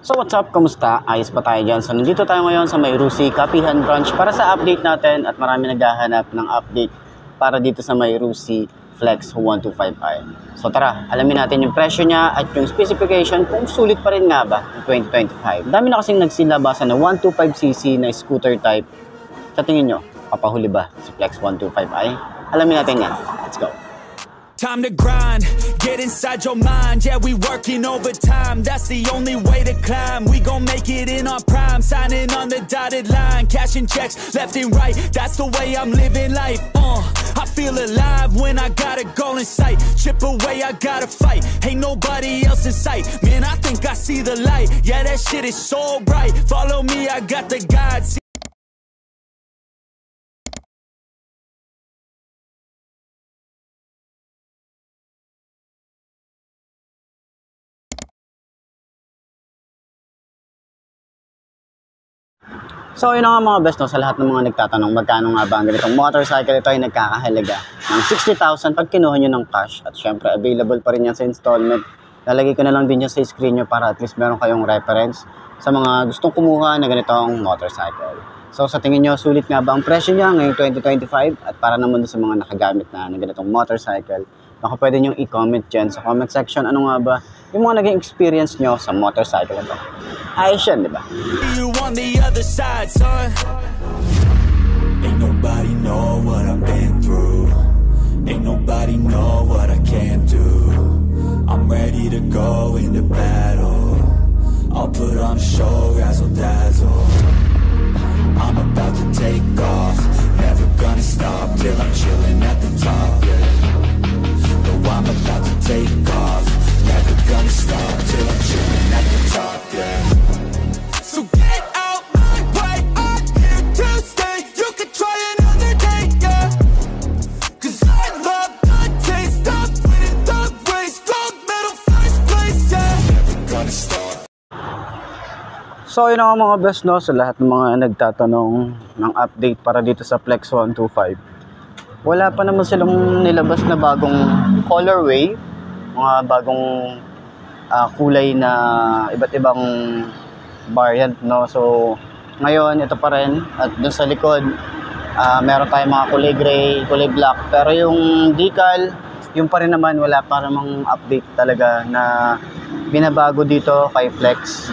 So what's up? Kamusta? Ayos pa tayo dyan. So nandito tayo ngayon sa May Rusi Kapihan Branch para sa update natin at marami naghahanap ng update para dito sa May Rusi Flex 125i. So tara, alamin natin yung presyo niya at yung specification kung sulit pa rin nga ba ng 2025. Dami na kasing nagsilabasan na 125cc na scooter type. Sa tingin nyo, papahuli ba si Flex 125i? Alamin natin yan. Let's go. Time to grind, get inside your mind. Yeah, we working overtime. That's the only way to climb. We gon' make it in our prime. Signing on the dotted line, cashing checks left and right. That's the way I'm living life. I feel alive when I got a goal in sight. Chip away, I gotta fight. Ain't nobody else in sight. Man, I think I see the light. Yeah, that shit is so bright. Follow me, I got the guide. So yun nga mga best, no, sa lahat ng mga nagtatanong magkano nga ba ang ganitong motorcycle, ito ay nagkakahalaga ng 60,000 pag kinuha nyo ng cash. At syempre available pa rin yan sa installment. Lalagay ko na lang din yan sa screen nyo para at least meron kayong reference sa mga gustong kumuha na ganitong motorcycle. So sa tingin nyo, sulit nga ba ang presyo niya ngayong 2025? At para naman sa mga nakagamit na ng ganitong motorcycle, baka pwede nyo i-comment dyan sa comment section ano nga ba yung mga naging experience nyo sa motorcycle ito. Ayos yan, di ba? You on the other side, son. Ain't nobody know what I've been through. Ain't nobody know what I can't do. I'm ready to go into battle. I'll put on a show, razzle dazzle. I'm about to take off. Never gonna stop till I'm chilling at the top, yeah. No, I'm about to take off. Never gonna stop till I'm chilling at the top, yeah. So get out my way, I'm here to stay. You can try another day, yeah. Cause I love the taste of winning the race. Gold medal, first place, yeah. Never gonna stop. So yun ang mga best, no, sa lahat ng mga nagtatanong ng update para dito sa Flex 125. Wala pa naman silang nilabas na bagong colorway, mga bagong kulay na iba't ibang variant, no. So ngayon ito pa rin, at dun sa likod meron tayong mga kulay gray, kulay black, pero yung decal yung pa rin naman, wala pa namang update talaga na binabago dito kay Flex.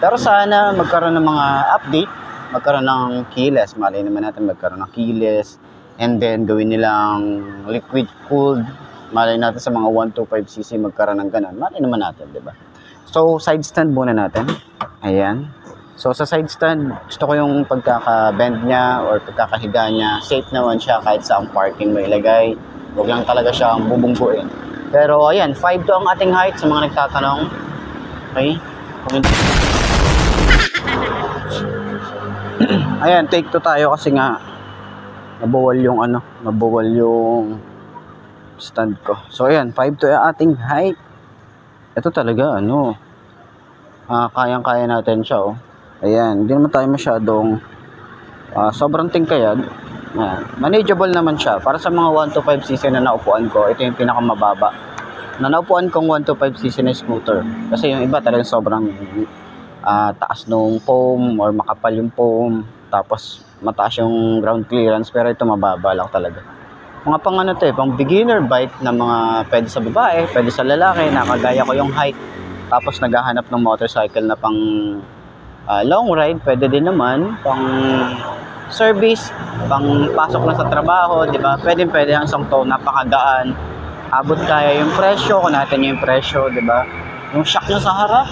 Pero sana magkaroon ng mga update, magkaroon ng keyless, malay naman natin magkaroon ng keyless, and then gawin nilang liquid cooled, malay natin sa mga 125cc magkaroon ng ganun, malay naman natin, di ba? So side stand muna natin, ayan. So sa side stand, gusto ko yung pagkaka-bend niya or pagkakahiga niya, safe naman siya kahit sa parking mo ilagay. Huwag lang talaga siyang bubungguin. Pero ayan, 5'2" ang ating height sa mga nagtatanong. Okay? Ayan, take 2 tayo kasi nga nabuwal yung stand ko. So ayan, 5'2" ang ating height. Ito talaga kayang-kaya natin siya, oh. Ayan, hindi naman tayo masyadong sobrang tingkayad. Ayan, manageable naman siya. Para sa mga 125cc na naupuan ko, ito yung pinakamababa na naupuan kong 125cc na scooter. Kasi yung iba talagang sobrang taas nung foam or makapal yung foam, tapos mataas yung ground clearance, pero ito mababa lang talaga. Mga pang beginner bike na mga pwede sa babae, pwede sa lalaki, nakagaya ko yung height, tapos naghahanap ng motorcycle na pang long ride, pwede din naman pang service, pang pasok na sa trabaho, di ba? Pwede ang isang to, napakagaan, abot kaya yung presyo, kung natin yung presyo, di ba? Yung shock niya sa harap,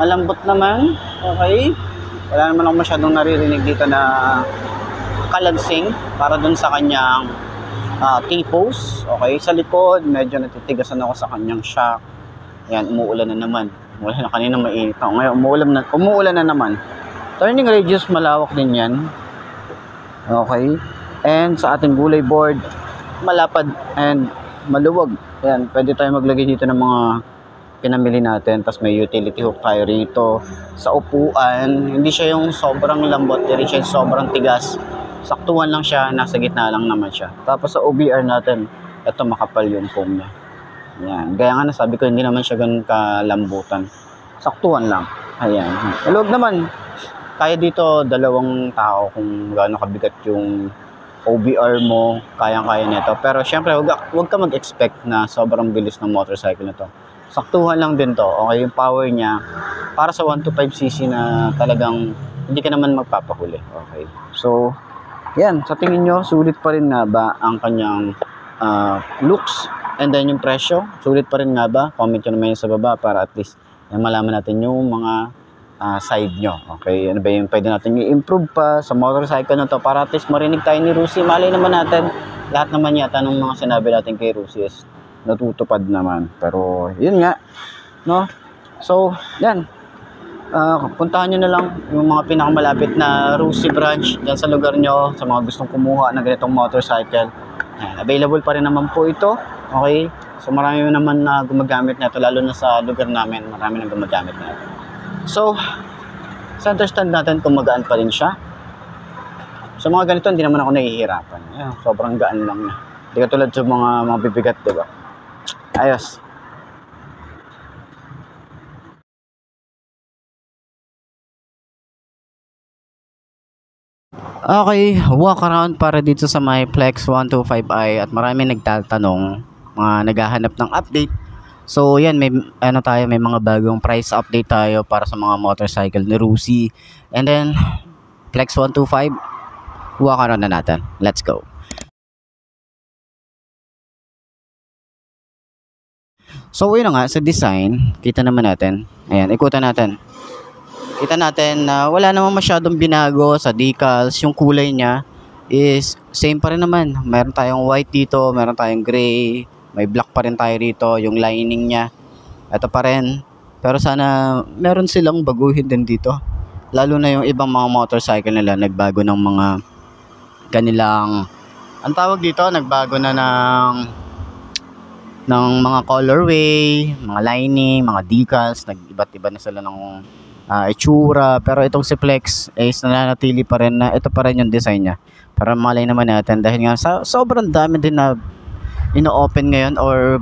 malambot naman, okay? Wala naman ako masyadong naririnig dito na kalansing para dun sa kanyang T-post, okay? Sa likod, medyo natitigasan ako sa kanyang shock. Ayan, umuulan na naman. Wala na, kanina mainit na. Ngayon, umuulan na naman. Turning radius, malawak din yan. Okay. And sa ating gulay board, malapad and maluwag. Ayan, pwede tayo maglagay dito ng mga pinamili natin. Tapos may utility hook tayo rito. Sa upuan, hindi siya yung sobrang lambot, hindi siya yung sobrang tigas. Saktuhan lang siya, nasa gitna lang naman siya. Tapos sa OBR natin, ito makapal yung foam niya. Ayan. Gaya nga nasabi ko, hindi naman siya ganun kalambutan. Saktuhan lang. Ayan. Malog naman. Kaya dito dalawang tao kung gaano kabigat yung OBR mo, kayang-kaya nito. Pero syempre, wag ka mag-expect na sobrang bilis ng motorcycle na to. Saktuhan lang din to. Okay, yung power niya para sa 125cc na talagang hindi ka naman magpapahuli. Okay. So, yan. Sa tingin nyo, sulit pa rin nga ba ang kanyang looks? And then yung presyo, sulit pa rin nga ba? Comment nyo naman yun sa baba para at least malaman natin yung mga side nyo. Okay, ano ba yung pwede natin i-improve pa sa motorcycle na to para at least marinig tayo ni Rusi. Malay naman natin, lahat naman yata ng mga sinabi natin kay Rusi is natutupad naman. Pero, yun nga, no? So, yan. Puntahan nyo na lang yung mga pinakamalapit na Rusi branch dyan sa lugar nyo, sa mga gustong kumuha ng ganitong motorcycle. Yan. Available pa rin naman po ito. Okay? So, marami naman na gumagamit na ito, lalo na sa lugar namin, marami na gumagamit na ito. So, sa understand natin kung magaan pa rin siya. Sa mga ganito, hindi naman ako nahihirapan. Ayan, sobrang gaan lang na. Hindi katulad sa mga bibigat, diba? Ayos. Okay, walk around para dito sa my Flex 125i at marami nagtatanong, mga naghahanap ng update. So yan, may may mga bagong price update tayo para sa mga motorcycle ni Rusi. And then Flex 125, walk around na natin. Let's go. So yun na nga, sa design, kita naman natin. Ayan, ikutan natin. Kita natin na wala namang masyadong binago sa decals. Yung kulay niya is same pa rin naman. Meron tayong white dito, meron tayong gray, may black pa rin tayo rito. Yung lining niya, ito pa rin. Pero sana meron silang baguhin din dito. Lalo na yung ibang mga motorcycle nila, nagbago ng mga kanilang, ang tawag dito, nagbago na ng mga colorway, mga lining, mga decals, nag-iba't iba na sila ng itsura. Pero itong si Flex is nananatili pa rin na ito pa rin yung design niya. Para malay naman natin dahil nga sobrang dami din na ino-open ngayon or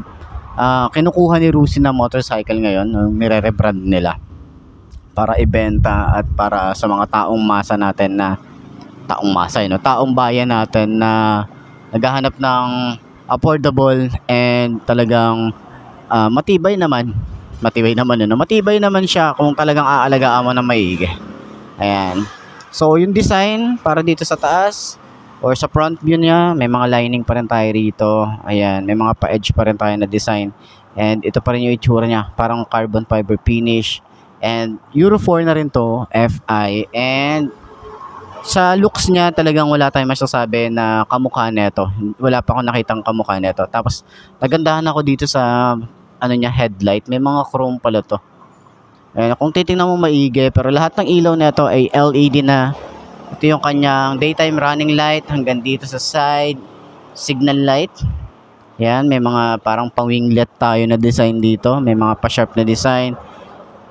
kinukuha ni Rusi na motorcycle ngayon, nire-rebrand nila para ibenta at para sa mga taong masa natin na taong bayan natin na naghahanap ng affordable and talagang matibay naman siya kung talagang aalagaan mo ng maigi. Ayan. So yung design para dito sa taas or sa front view niya, may mga lining pa rin tayo rito. Ayan, may mga pa-edge pa rin tayo na design. And ito pa rin yung itsura niya, parang carbon fiber finish. And Euro 4 na rin to, FI. And sa looks niya talagang wala tayong masasabi na kamukha nito. Wala pa akong nakitang kamukha nito. Tapos nagandahan ako dito sa headlight. May mga chrome pala to. Ayan, kung titingnan mo maigi, pero lahat ng ilaw nito ay LED na. Ito yung kanyang daytime running light hanggang dito sa side, signal light. Ayan, may mga parang pang-winglet tayo na design dito. May mga pa-sharp na design.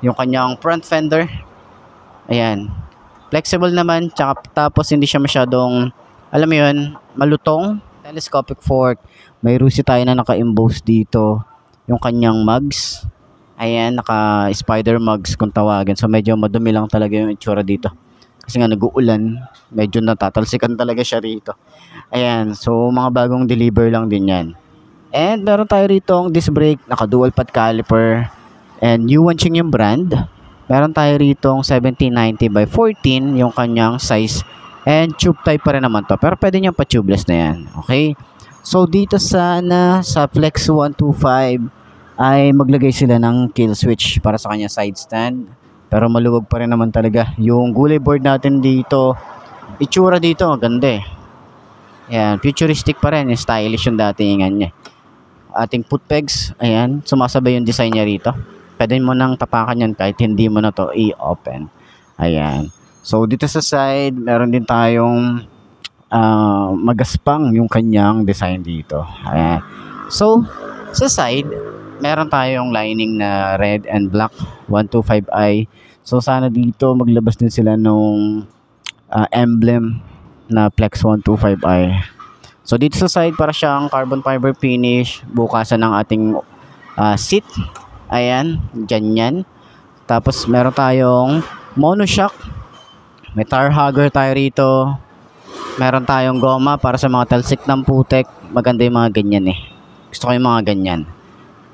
Yung kanyang front fender. Ayan. Flexible naman, tapos hindi siya masyadong, alam mo yun, malutong. Telescopic fork. May Rusi tayo na naka-emboss dito. Yung kanyang mugs. Ayan, naka-spider mugs kung tawagin. So medyo madumi lang talaga yung itsura dito. Kasi nga nag-uulan, medyo natatalsikan talaga siya rito. Ayan, so mga bagong deliver lang din yan. And meron tayo rito ang disc brake, naka-dual pad caliper. And Yuanqing yung brand. Meron tayo rito ang 1790 by 14 yung kanyang size. And tube type pa rin naman to. Pero pwede nyo pa tubeless na yan. Okay? So dito sana sa Flex 125 ay maglagay sila ng kill switch para sa kanya side stand. Pero maluwag pa rin naman talaga. Yung gulay board natin dito, itsura dito, ganda eh. Ayan, futuristic pa rin. Stylish yung datingan niya. Ating foot pegs, ayan, sumasabay yung design niya rito. Pwede mo nang tapakan yan kahit hindi mo na to i-open. Ayan. So, dito sa side, meron din tayong magaspang yung kanyang design dito. Ayan. So, sa side, meron tayong lining na red and black 125i. So, sana dito maglabas din sila nung emblem na Flex 125i. So, dito sa side, para siyang carbon fiber finish. Bukasan ng ating seat. Ayan, dyan yan. Tapos meron tayong monoshock. May tire hugger tayo rito. Meron tayong goma para sa mga talsik ng putek. Maganda yung mga ganyan eh. Gusto ko yung mga ganyan.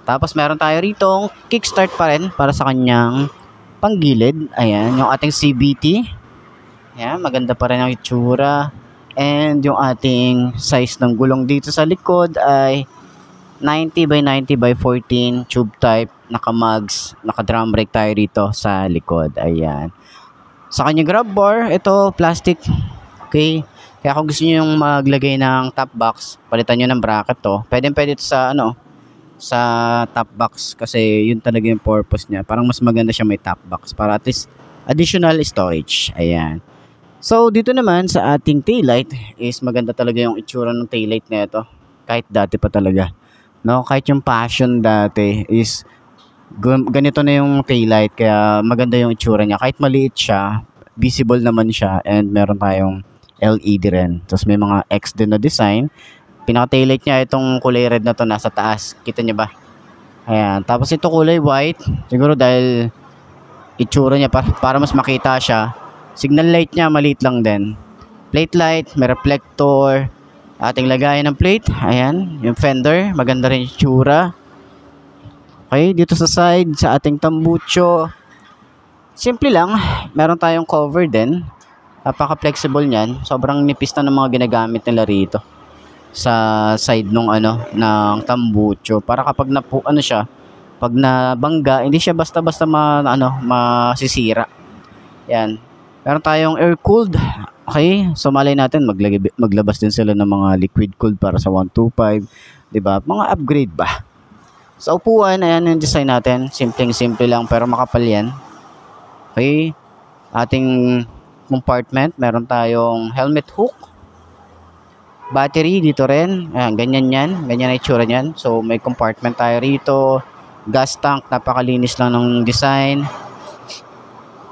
Tapos meron tayo rito kickstart pa rin para sa kanyang panggilid. Ayan, yung ating CVT. Ayan, maganda pa rin ang itsura. And yung ating size ng gulong dito sa likod ay 90 by 90 by 14 tube type. Naka-mugs, naka-drum brake tayo rito sa likod. Ayan. Sa kanyang grab bar, ito plastic. Okay. Kaya kung gusto niyo yung maglagay ng top box, palitan niyo ng bracket to. Pwede ito sa sa top box kasi yun talaga yung purpose niya. Parang mas maganda siya may top box para at least additional storage. Ayan. So dito naman sa ating taillight is maganda talaga yung itsura ng taillight na ito. Kahit dati pa talaga. No, kahit yung Passion dati is ganito na yung taillight kaya maganda yung itsura niya. Kahit maliit siya, visible naman siya and meron tayong LED rin. Tapos may mga X din na design. Pinaka-taillight niya itong kulay red na to nasa taas. Kita niyo ba? Ayan. Tapos ito kulay white. Siguro dahil itsura niya para mas makita siya. Signal light niya maliit lang din. Plate light, may reflector. Ating lagayan ng plate. Ayan. Yung fender. Maganda rin yung itsura. Okay. Dito sa side, sa ating tambucho. Simple lang. Meron tayong cover din. Napaka-flexible niyan. Sobrang nipis na ng mga ginagamit nila rito sa side nung ng tambucho para kapag pag nabangga, hindi siya basta-basta masisira. Yan. Meron tayong air cooled. Okay? So malay natin maglabas din sila ng mga liquid cooled para sa 125, 'di ba? Mga upgrade ba? Sa upuan, ayan yung design natin. Simple lang pero makapal yan. Okay? Ating compartment, meron tayong helmet hook. Battery dito rin. Ayan, ganyan yan. Ganyan ang itsura niyan. So, may compartment tayo rito. Gas tank, napakalinis lang ng design.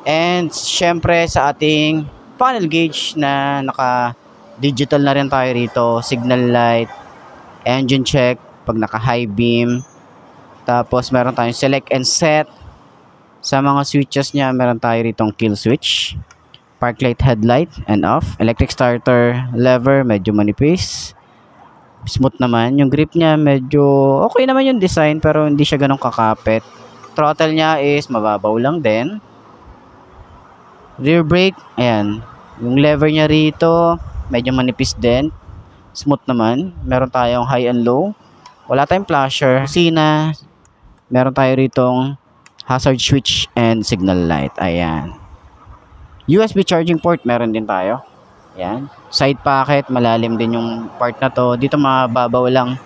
And, syempre, sa ating panel gauge na naka-digital na rin tayo rito. Signal light, engine check, pag naka-high beam. Tapos, meron tayong select and set. Sa mga switches niya, meron tayo ritong kill switch. Park light, headlight, and off. Electric starter, lever, medyo manipis. Smooth naman. Yung grip niya, medyo okay naman yung design, pero hindi siya ganun kakapit. Throttle niya is mababaw lang din. Rear brake, ayan. Yung lever niya rito, medyo manipis din. Smooth naman. Meron tayong high and low. Wala tayong flasher. Sina, meron tayo ritong hazard switch and signal light. Ayan. USB charging port, meron din tayo. Ayan. Side pocket, malalim din yung part na to. Dito mababaw lang.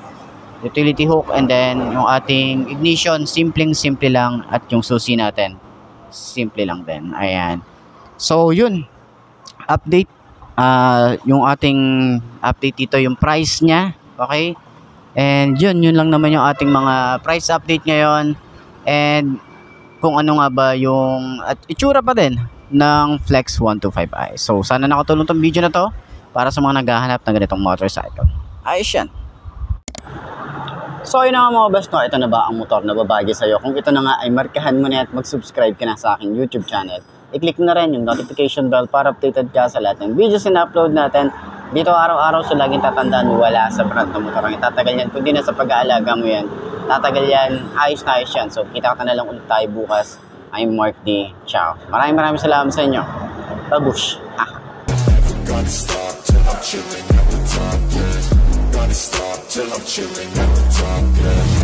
Utility hook and then yung ating ignition, simple lang. At yung susi natin, simple lang din. Ayan. So, yun. Update. Yung ating update dito, yung price niya. Okay? And yun lang naman yung ating mga price update ngayon. And kung ano nga ba yung at itsura pa din ng Flex 125i. So, sana nakatulong tong video na to para sa mga naghahanap ng ganitong motorcycle. Ayos yan. So, yun na nga mga boss, no? Ito na ba ang motor na babagi sa'yo? Kung ito na nga ay markahan mo na at mag-subscribe ka na sa aking YouTube channel. I-click na rin yung notification bell para updated ka sa lahat ng videos na upload natin. Dito araw-araw, so laging tatandaan mo wala sa brand ng motor. Ang tatagal yan, kundi na sa pag-aalaga mo yan. Tatagal yan, ayos na ayos yan. So, kita ka na lang ulit tayo bukas. I'm Mark D. Ciao. Maraming salamat sa inyo. Babush. Gonna stop till I'm chilling at the top, yeah. Gonna stop till I'm chilling at the top, yeah.